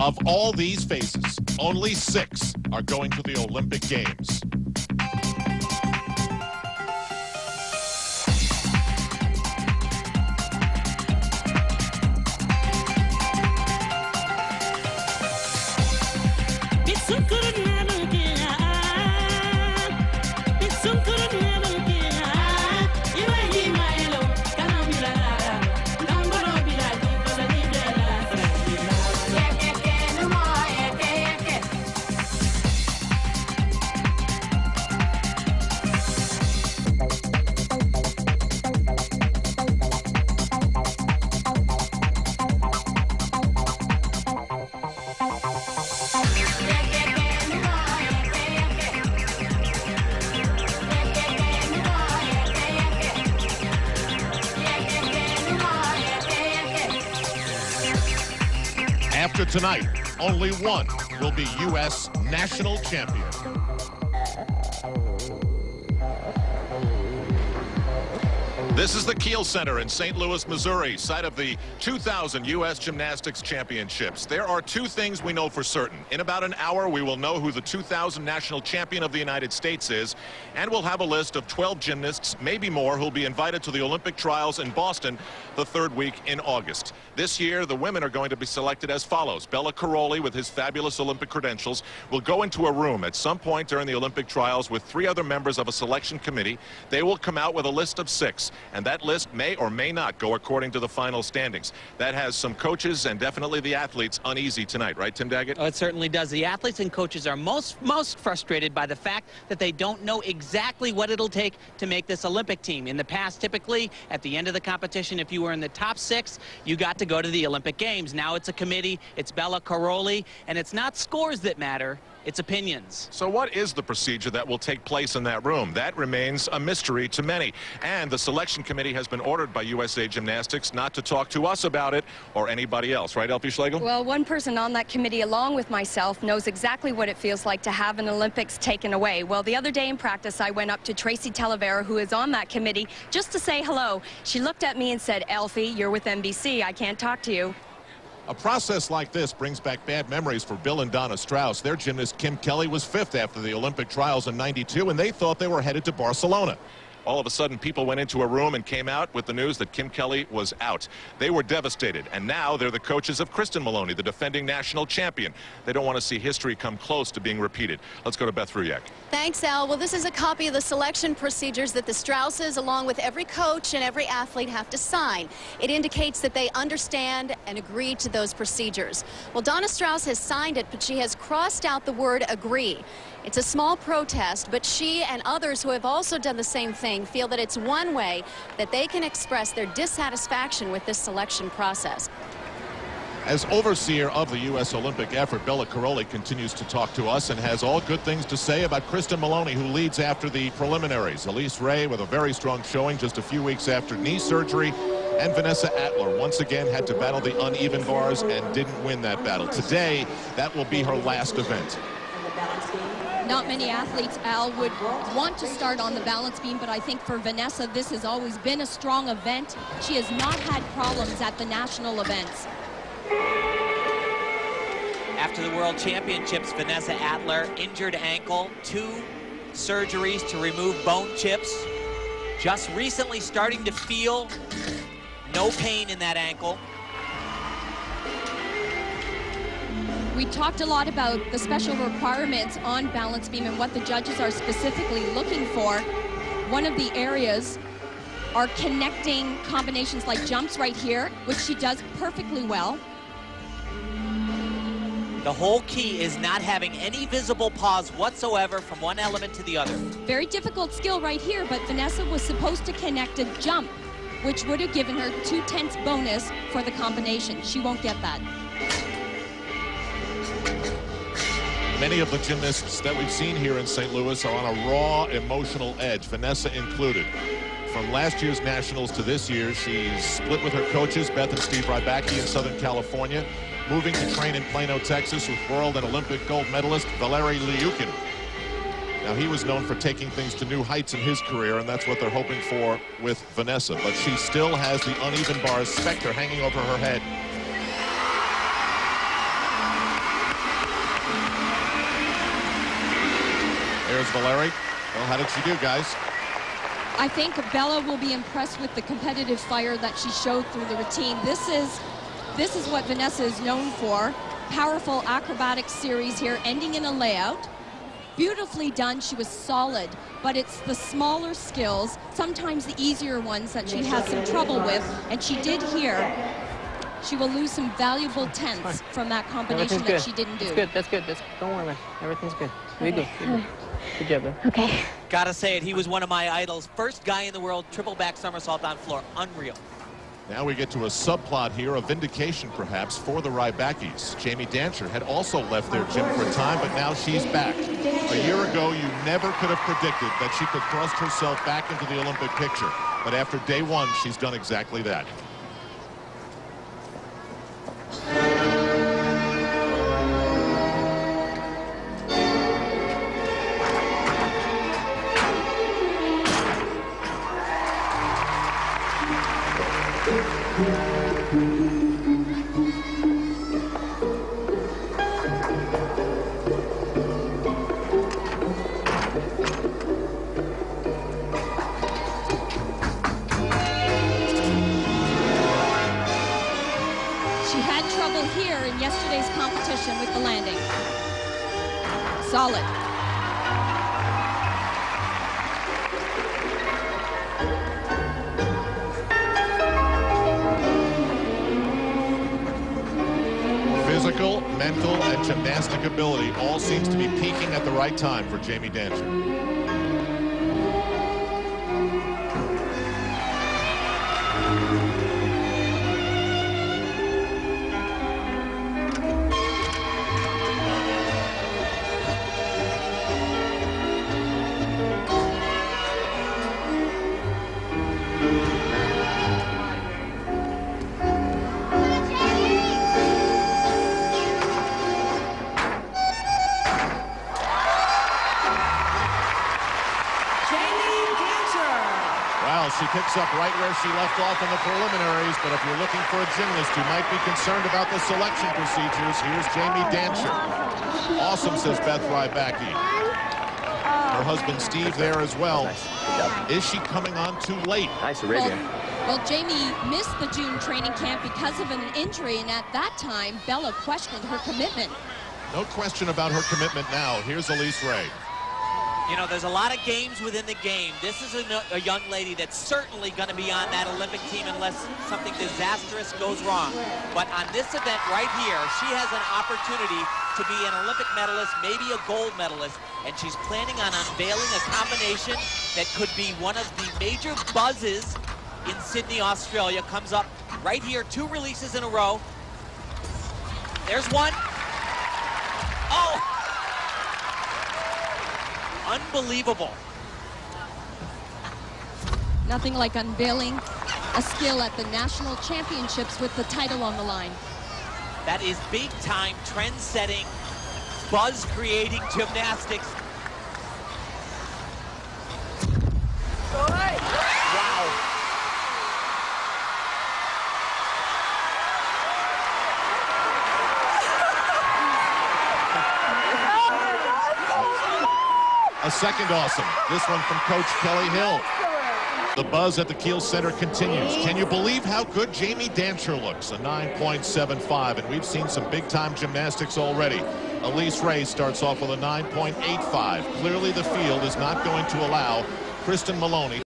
Of all these faces, only 6 are going to the Olympic Games. After tonight, only one will be U.S. national champion. This is the Kiel Center in St. Louis, Missouri, site of the 2000 U.S. Gymnastics Championships. There are 2 things we know for certain. In about an hour, we will know who the 2000 national champion of the United States is, and we'll have a list of 12 gymnasts, maybe more, who'll be invited to the Olympic trials in Boston the 3rd week in August. This year, the women are going to be selected as follows. Bella Caroli, with his fabulous Olympic credentials, will go into a room at some point during the Olympic trials with 3 other members of a selection committee. They will come out with a list of 6. And that list may or may not go according to the final standings. That has some coaches and definitely the athletes uneasy tonight, right, Tim Daggett? Oh, it certainly does. The athletes and coaches are most frustrated by the fact that they don't know exactly what it'll take to make this Olympic team. In the past, typically, at the end of the competition, if you were in the top 6, you got to go to the Olympic Games. Now it's a committee, it's Bella Caroli, and it's not scores that matter. It's opinions. So what is the procedure that will take place in that room? That remains a mystery to many. And the selection committee has been ordered by USA Gymnastics not to talk to us about it or anybody else. Right, Elfie Schlegel? Well, one person on that committee, along with myself, knows exactly what it feels like to have an Olympics taken away. Well, the other day in practice, I went up to Tracy Talavera, who is on that committee, just to say hello. She looked at me and said, "Elfie, you're with NBC. I can't talk to you." A process like this brings back bad memories for Bill and Donna Strauss. Their gymnast Kim Kelly was 5th after the Olympic trials in '92, and they thought they were headed to Barcelona. All of a sudden, people went into a room and came out with the news that Kim Kelly was out. They were devastated, and now they're the coaches of Kristen Maloney, the defending national champion. They don't want to see history come close to being repeated. Let's go to Beth Ruyak. Thanks, Al. Well, this is a copy of the selection procedures that the Strausses, along with every coach and every athlete, have to sign. It indicates that they understand and agree to those procedures. Well, Donna Strauss has signed it, but she has crossed out the word agree. It's a small protest, but she and others who have also done the same thing feel that it's one way that they can express their dissatisfaction with this selection process. As overseer of the U.S. Olympic effort, Bella Caroli continues to talk to us and has all good things to say about Kristen Maloney, who leads after the preliminaries. Elise Ray with a very strong showing just a few weeks after knee surgery. And Vanessa Atler once again had to battle the uneven bars and didn't win that battle. Today, that will be her last event. Not many athletes, Al, would want to start on the balance beam, but I think for Vanessa, this has always been a strong event. She has not had problems at the national events. After the World Championships, Vanessa Atler, injured ankle, 2 surgeries to remove bone chips. Just recently starting to feel no pain in that ankle. We talked a lot about the special requirements on balance beam and what the judges are specifically looking for. One of the areas are connecting combinations like jumps right here, which she does perfectly well. The whole key is not having any visible pause whatsoever from one element to the other. Very difficult skill right here, but Vanessa was supposed to connect a jump, which would have given her 2/10 bonus for the combination. She won't get that. Many of the gymnasts that we've seen here in St. Louis are on a raw, emotional edge, Vanessa included. From last year's nationals to this year, she's split with her coaches, Beth and Steve Rybacki in Southern California, moving to train in Plano, Texas with world and Olympic gold medalist Valery Liukin. Now, he was known for taking things to new heights in his career, and that's what they're hoping for with Vanessa. But she still has the uneven bars specter hanging over her head. There's Valeri. Well, how did she do, guys? I think Bella will be impressed with the competitive fire that she showed through the routine. This is what Vanessa is known for. Powerful acrobatic series here, ending in a layout. Beautifully done. She was solid, but it's the smaller skills, sometimes the easier ones, that she has some trouble with, and she did here. She will lose some valuable tenths from that combination that she didn't do. That's good. That's good. Don't worry, man. Everything's good. You're good. You're good. Good job, man. Okay. Gotta say it, he was one of my idols. First guy in the world, triple back somersault on floor. Unreal. Now we get to a subplot here, a vindication perhaps for the Rybakis. Jamie Dancer had also left their gym for a time, but now she's back. A year ago, you never could have predicted that she could thrust herself back into the Olympic picture. But after day one, she's done exactly that. She had trouble here in yesterday's competition with the landing. Solid. Physical, mental, and gymnastic ability all seems to be peaking at the right time for Jamie Dancer. Well, she picks up right where she left off in the preliminaries, but if you're looking for a gymnast who might be concerned about the selection procedures, here's Jamie Dancer. Awesome, says Beth Rybaki. Her husband Steve there as well. Is she coming on too late? Nice Arabian. Well, Jamie missed the June training camp because of an injury, and at that time, Bella questioned her commitment. No question about her commitment now. Here's Elise Ray. You know, there's a lot of games within the game. This is a young lady that's certainly going to be on that Olympic team unless something disastrous goes wrong. But on this event right here, she has an opportunity to be an Olympic medalist, maybe a gold medalist, and she's planning on unveiling a combination that could be one of the major buzzes in Sydney, Australia. Comes up right here, 2 releases in a row. There's one. Oh! Unbelievable. Nothing like unveiling a skill at the national championships with the title on the line. That is big-time, trend-setting, buzz-creating gymnastics. Wow. A second awesome. This one from Coach Kelly Hill. The buzz at the Kiel Center continues. Can you believe how good Jamie Dancer looks? A 9.75, and we've seen some big-time gymnastics already. Elise Ray starts off with a 9.85. Clearly the field is not going to allow Kristen Maloney